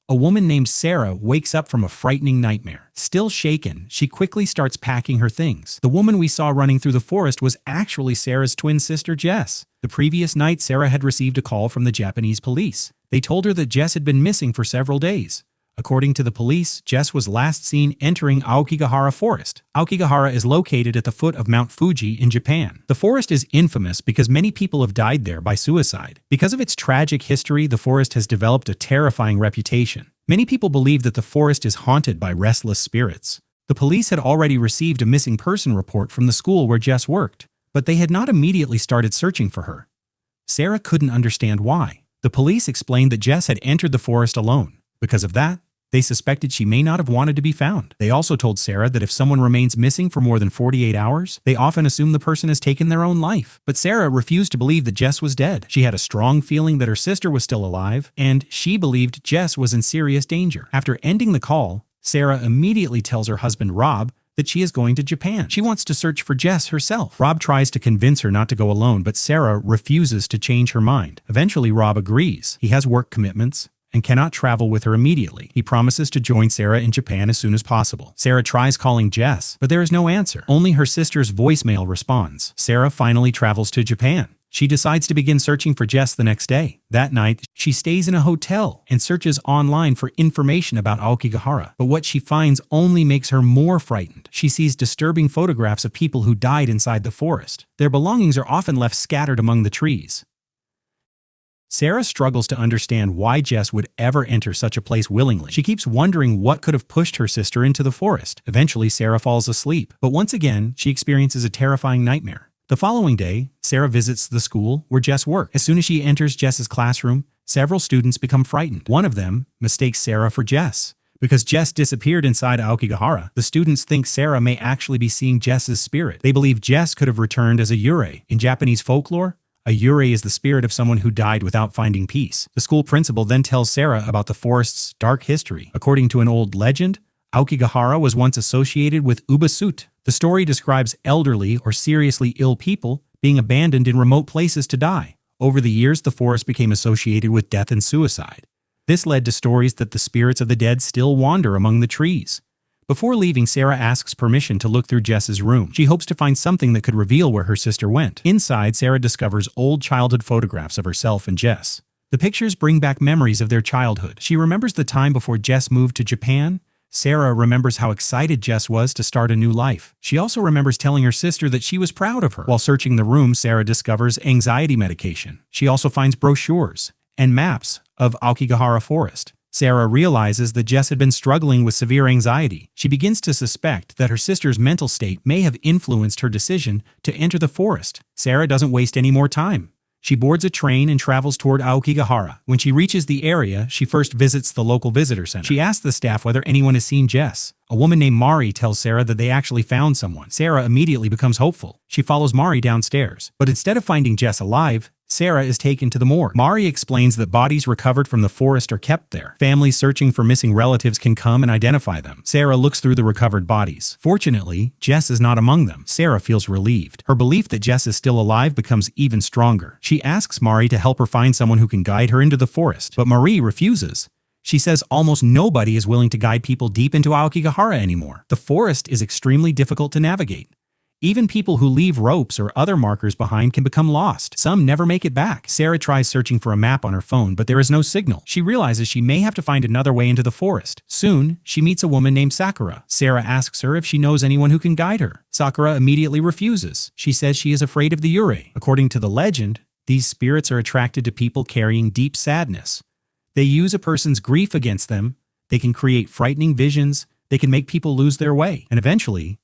A woman named Sarah wakes up from a frightening nightmare. Still shaken, she quickly starts packing her things. The woman we saw running through the forest was actually Sarah's twin sister, Jess. The previous night, Sarah had received a call from the Japanese police. They told her that Jess had been missing for several days. According to the police, Jess was last seen entering Aokigahara Forest. Aokigahara is located at the foot of Mount Fuji in Japan. The forest is infamous because many people have died there by suicide. Because of its tragic history, the forest has developed a terrifying reputation. Many people believe that the forest is haunted by restless spirits. The police had already received a missing person report from the school where Jess worked, but they had not immediately started searching for her. Sarah couldn't understand why. The police explained that Jess had entered the forest alone. Because of that, they suspected she may not have wanted to be found. They also told Sarah that if someone remains missing for more than 48 hours, they often assume the person has taken their own life. But Sarah refused to believe that Jess was dead. She had a strong feeling that her sister was still alive, and she believed Jess was in serious danger. After ending the call, Sarah immediately tells her husband Rob that she is going to Japan. She wants to search for Jess herself. Rob tries to convince her not to go alone, but Sarah refuses to change her mind. Eventually, Rob agrees. He has work commitments and cannot travel with her immediately. He promises to join Sarah in Japan as soon as possible. Sarah tries calling Jess, but there is no answer. Only her sister's voicemail responds. Sarah finally travels to Japan. She decides to begin searching for Jess the next day. That night, she stays in a hotel and searches online for information about Aokigahara. But what she finds only makes her more frightened. She sees disturbing photographs of people who died inside the forest. Their belongings are often left scattered among the trees. Sarah struggles to understand why Jess would ever enter such a place willingly. She keeps wondering what could have pushed her sister into the forest. Eventually, Sarah falls asleep, but once again, she experiences a terrifying nightmare. The following day, Sarah visits the school where Jess worked. As soon as she enters Jess's classroom, several students become frightened. One of them mistakes Sarah for Jess. Because Jess disappeared inside Aokigahara, the students think Sarah may actually be seeing Jess's spirit. They believe Jess could have returned as a yurei. In Japanese folklore, a yurei is the spirit of someone who died without finding peace. The school principal then tells Sarah about the forest's dark history. According to an old legend, Aokigahara was once associated with ubasut. The story describes elderly or seriously ill people being abandoned in remote places to die. Over the years, the forest became associated with death and suicide. This led to stories that the spirits of the dead still wander among the trees. Before leaving, Sarah asks permission to look through Jess's room. She hopes to find something that could reveal where her sister went. Inside, Sarah discovers old childhood photographs of herself and Jess. The pictures bring back memories of their childhood. She remembers the time before Jess moved to Japan. Sarah remembers how excited Jess was to start a new life. She also remembers telling her sister that she was proud of her. While searching the room, Sarah discovers anxiety medication. She also finds brochures and maps of Aokigahara Forest. Sarah realizes that Jess had been struggling with severe anxiety. She begins to suspect that her sister's mental state may have influenced her decision to enter the forest. Sarah doesn't waste any more time. She boards a train and travels toward Aokigahara. When she reaches the area, she first visits the local visitor center. She asks the staff whether anyone has seen Jess. A woman named Mari tells Sarah that they actually found someone. Sarah immediately becomes hopeful. She follows Mari downstairs. But instead of finding Jess alive, Sarah is taken to the morgue. Mari explains that bodies recovered from the forest are kept there. Families searching for missing relatives can come and identify them. Sarah looks through the recovered bodies. Fortunately, Jess is not among them. Sarah feels relieved. Her belief that Jess is still alive becomes even stronger. She asks Mari to help her find someone who can guide her into the forest, but Mari refuses. She says almost nobody is willing to guide people deep into Aokigahara anymore. The forest is extremely difficult to navigate. Even people who leave ropes or other markers behind can become lost. Some never make it back. Sarah tries searching for a map on her phone, but there is no signal. She realizes she may have to find another way into the forest. Soon, she meets a woman named Sakura. Sarah asks her if she knows anyone who can guide her. Sakura immediately refuses. She says she is afraid of the yurei. According to the legend, these spirits are attracted to people carrying deep sadness. They use a person's grief against them. They can create frightening visions. They can make people lose their way. And eventually,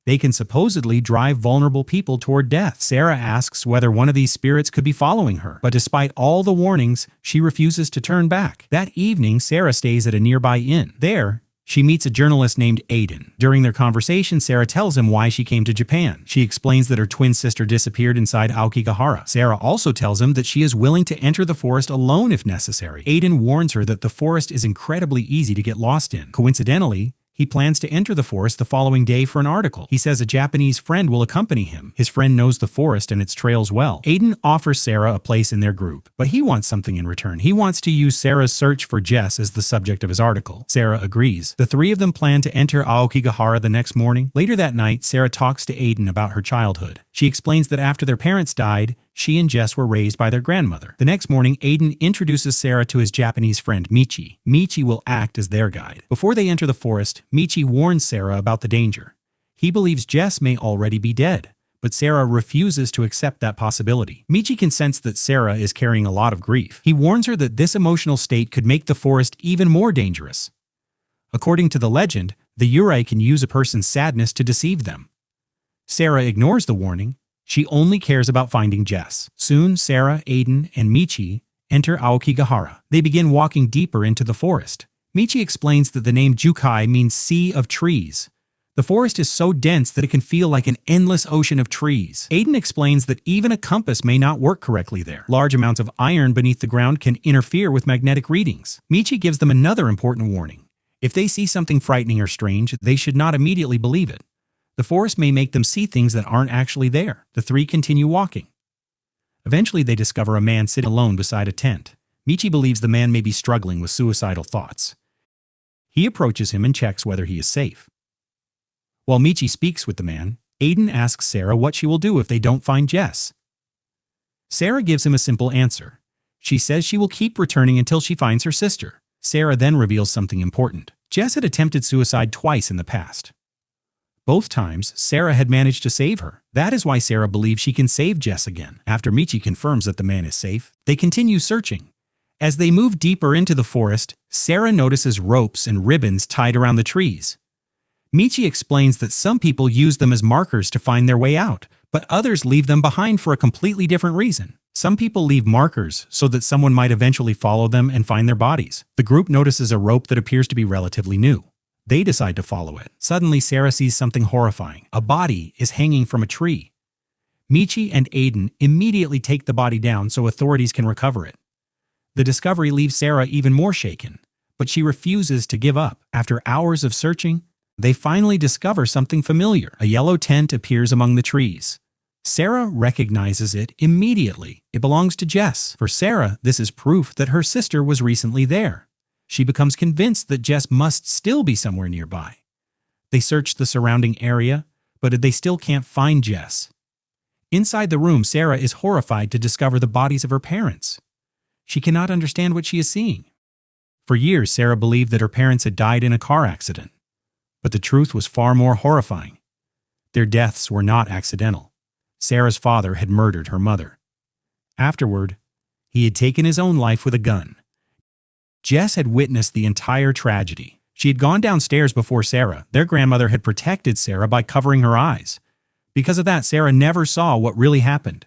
they can supposedly drive vulnerable people toward death. Sarah asks whether one of these spirits could be following her, but despite all the warnings, she refuses to turn back. That evening, Sarah stays at a nearby inn. There, she meets a journalist named Aiden. During their conversation, Sarah tells him why she came to Japan. She explains that her twin sister disappeared inside Aokigahara. Sarah also tells him that she is willing to enter the forest alone if necessary. Aiden warns her that the forest is incredibly easy to get lost in. Coincidentally, He plans to enter the forest the following day for an article. He says a Japanese friend will accompany him. His friend knows the forest and its trails well. Aiden offers Sarah a place in their group, but he wants something in return. He wants to use Sarah's search for Jess as the subject of his article. Sarah agrees. The three of them plan to enter Aokigahara the next morning. Later that night, Sarah talks to Aiden about her childhood. She explains that after their parents died, she and Jess were raised by their grandmother. The next morning, Aiden introduces Sarah to his Japanese friend Michi. Michi will act as their guide. Before they enter the forest, Michi warns Sarah about the danger. He believes Jess may already be dead, but Sarah refuses to accept that possibility. Michi can sense that Sarah is carrying a lot of grief. He warns her that this emotional state could make the forest even more dangerous. According to the legend, the Yurei can use a person's sadness to deceive them. Sarah ignores the warning. She only cares about finding Jess. Soon, Sarah, Aiden, and Michi enter Aokigahara. They begin walking deeper into the forest. Michi explains that the name Jukai means sea of trees. The forest is so dense that it can feel like an endless ocean of trees. Aiden explains that even a compass may not work correctly there. Large amounts of iron beneath the ground can interfere with magnetic readings. Michi gives them another important warning. If they see something frightening or strange, they should not immediately believe it. The forest may make them see things that aren't actually there. The three continue walking. Eventually, they discover a man sitting alone beside a tent. Michi believes the man may be struggling with suicidal thoughts. He approaches him and checks whether he is safe. While Michi speaks with the man, Aiden asks Sarah what she will do if they don't find Jess. Sarah gives him a simple answer. She says she will keep returning until she finds her sister. Sarah then reveals something important. Jess had attempted suicide twice in the past. Both times, Sarah had managed to save her. That is why Sarah believes she can save Jess again. After Michi confirms that the man is safe, they continue searching. As they move deeper into the forest, Sarah notices ropes and ribbons tied around the trees. Michi explains that some people use them as markers to find their way out, but others leave them behind for a completely different reason. Some people leave markers so that someone might eventually follow them and find their bodies. The group notices a rope that appears to be relatively new. They decide to follow it. Suddenly, Sarah sees something horrifying. A body is hanging from a tree. Michi and Aiden immediately take the body down so authorities can recover it. The discovery leaves Sarah even more shaken, but she refuses to give up. After hours of searching, they finally discover something familiar. A yellow tent appears among the trees. Sarah recognizes it immediately. It belongs to Jess. For Sarah, this is proof that her sister was recently there. She becomes convinced that Jess must still be somewhere nearby. They search the surrounding area, but they still can't find Jess. Inside the room, Sarah is horrified to discover the bodies of her parents. She cannot understand what she is seeing. For years, Sarah believed that her parents had died in a car accident. But the truth was far more horrifying. Their deaths were not accidental. Sarah's father had murdered her mother. Afterward, he had taken his own life with a gun. Jess had witnessed the entire tragedy. She had gone downstairs before Sarah. Their grandmother had protected Sarah by covering her eyes. Because of that, Sarah never saw what really happened.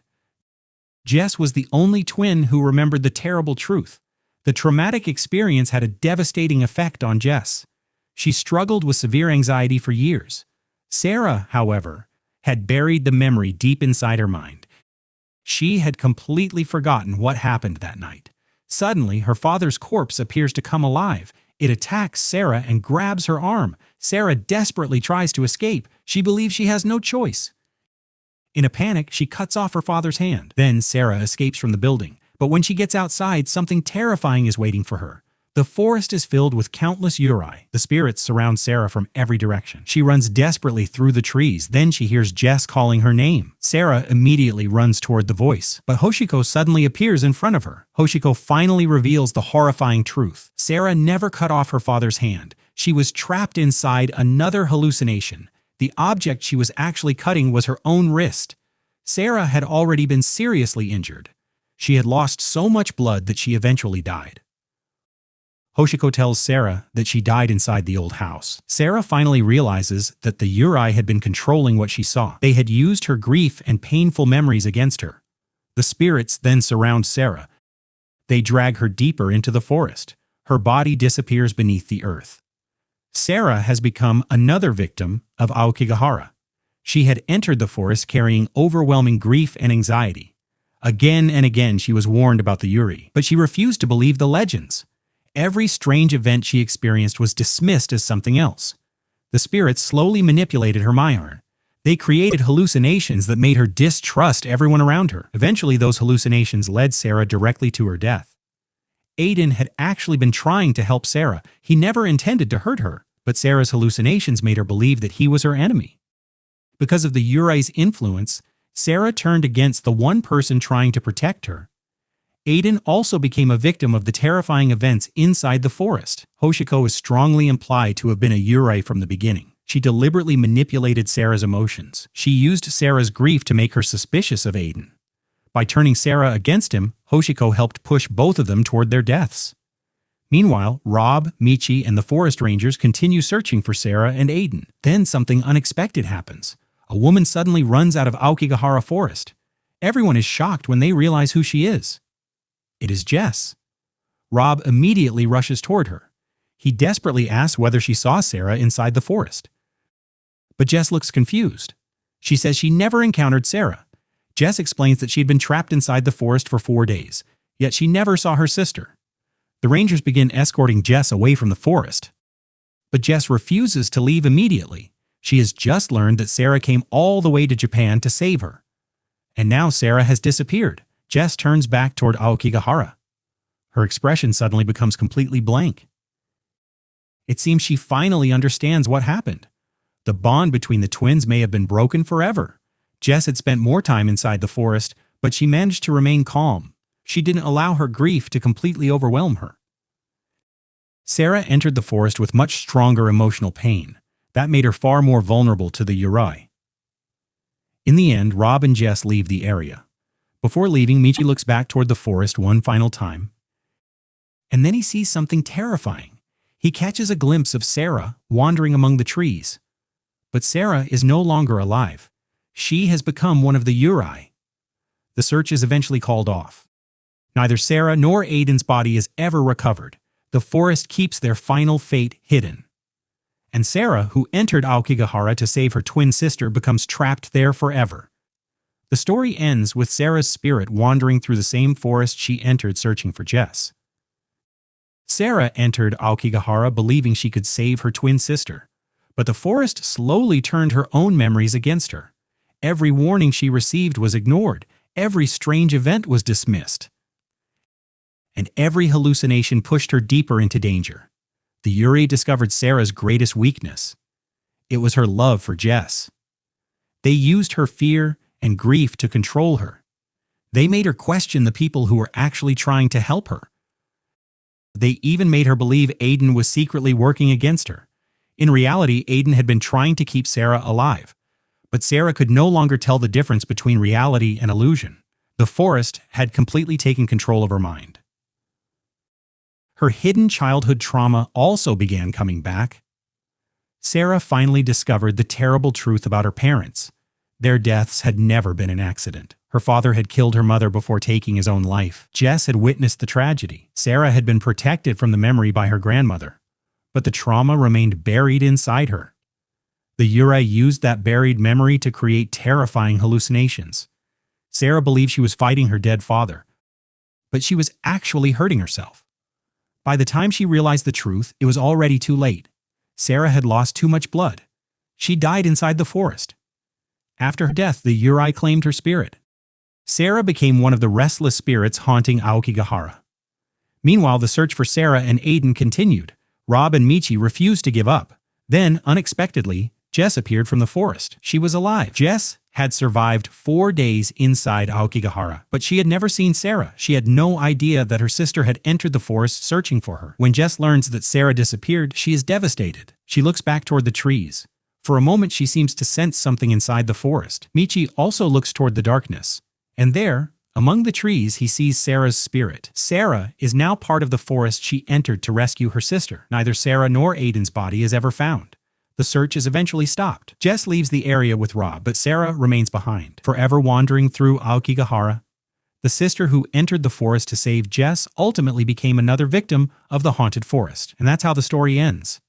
Jess was the only twin who remembered the terrible truth. The traumatic experience had a devastating effect on Jess. She struggled with severe anxiety for years. Sarah, however, had buried the memory deep inside her mind. She had completely forgotten what happened that night. Suddenly, her father's corpse appears to come alive. It attacks Sarah and grabs her arm. Sarah desperately tries to escape. She believes she has no choice. In a panic, she cuts off her father's hand. Then Sarah escapes from the building. But when she gets outside, something terrifying is waiting for her. The forest is filled with countless Yurei. The spirits surround Sarah from every direction. She runs desperately through the trees. Then she hears Jess calling her name. Sarah immediately runs toward the voice, but Hoshiko suddenly appears in front of her. Hoshiko finally reveals the horrifying truth. Sarah never cut off her father's hand. She was trapped inside another hallucination. The object she was actually cutting was her own wrist. Sarah had already been seriously injured. She had lost so much blood that she eventually died. Hoshiko tells Sarah that she died inside the old house. Sarah finally realizes that the Yurei had been controlling what she saw. They had used her grief and painful memories against her. The spirits then surround Sarah. They drag her deeper into the forest. Her body disappears beneath the earth. Sarah has become another victim of Aokigahara. She had entered the forest carrying overwhelming grief and anxiety. Again and again she was warned about the Yurei, but she refused to believe the legends. Every strange event she experienced was dismissed as something else. The spirits slowly manipulated her mind. They created hallucinations that made her distrust everyone around her. Eventually, those hallucinations led Sarah directly to her death. Aiden had actually been trying to help Sarah. He never intended to hurt her, but Sarah's hallucinations made her believe that he was her enemy. Because of the Yurai's influence, Sarah turned against the one person trying to protect her. Aiden also became a victim of the terrifying events inside the forest. Hoshiko is strongly implied to have been a Yurai from the beginning. She deliberately manipulated Sarah's emotions. She used Sarah's grief to make her suspicious of Aiden. By turning Sarah against him, Hoshiko helped push both of them toward their deaths. Meanwhile, Rob, Michi, and the forest rangers continue searching for Sarah and Aiden. Then something unexpected happens. A woman suddenly runs out of Aokigahara Forest. Everyone is shocked when they realize who she is. It is Jess. Rob immediately rushes toward her. He desperately asks whether she saw Sarah inside the forest. But Jess looks confused. She says she never encountered Sarah. Jess explains that she had been trapped inside the forest for 4 days, yet she never saw her sister. The rangers begin escorting Jess away from the forest. But Jess refuses to leave immediately. She has just learned that Sarah came all the way to Japan to save her. And now Sarah has disappeared. Jess turns back toward Aokigahara. Her expression suddenly becomes completely blank. It seems she finally understands what happened. The bond between the twins may have been broken forever. Jess had spent more time inside the forest, but she managed to remain calm. She didn't allow her grief to completely overwhelm her. Sarah entered the forest with much stronger emotional pain. That made her far more vulnerable to the Yurai. In the end, Rob and Jess leave the area. Before leaving, Michi looks back toward the forest one final time. And then he sees something terrifying. He catches a glimpse of Sarah wandering among the trees. But Sarah is no longer alive. She has become one of the Yurai. The search is eventually called off. Neither Sarah nor Aiden's body is ever recovered. The forest keeps their final fate hidden. And Sarah, who entered Aokigahara to save her twin sister, becomes trapped there forever. The story ends with Sarah's spirit wandering through the same forest she entered searching for Jess. Sarah entered Aokigahara believing she could save her twin sister, but the forest slowly turned her own memories against her. Every warning she received was ignored, every strange event was dismissed, and every hallucination pushed her deeper into danger. The Yuri discovered Sarah's greatest weakness. It was her love for Jess. They used her fear and grief to control her. They made her question the people who were actually trying to help her. They even made her believe Aiden was secretly working against her. In reality, Aiden had been trying to keep Sarah alive. But Sarah could no longer tell the difference between reality and illusion. The forest had completely taken control of her mind. Her hidden childhood trauma also began coming back. Sarah finally discovered the terrible truth about her parents. Their deaths had never been an accident. Her father had killed her mother before taking his own life. Jess had witnessed the tragedy. Sarah had been protected from the memory by her grandmother. But the trauma remained buried inside her. The Yurai used that buried memory to create terrifying hallucinations. Sarah believed she was fighting her dead father, but she was actually hurting herself. By the time she realized the truth, it was already too late. Sarah had lost too much blood. She died inside the forest. After her death, the Yurai claimed her spirit. Sarah became one of the restless spirits haunting Aokigahara. Meanwhile, the search for Sarah and Aiden continued. Rob and Michi refused to give up. Then, unexpectedly, Jess appeared from the forest. She was alive. Jess had survived 4 days inside Aokigahara, but she had never seen Sarah. She had no idea that her sister had entered the forest searching for her. When Jess learns that Sarah disappeared, she is devastated. She looks back toward the trees. For a moment, she seems to sense something inside the forest. Michi also looks toward the darkness. And there, among the trees, he sees Sarah's spirit. Sarah is now part of the forest she entered to rescue her sister. Neither Sarah nor Aiden's body is ever found. The search is eventually stopped. Jess leaves the area with Rob, but Sarah remains behind, forever wandering through Aokigahara. The sister who entered the forest to save Jess ultimately became another victim of the haunted forest. And that's how the story ends.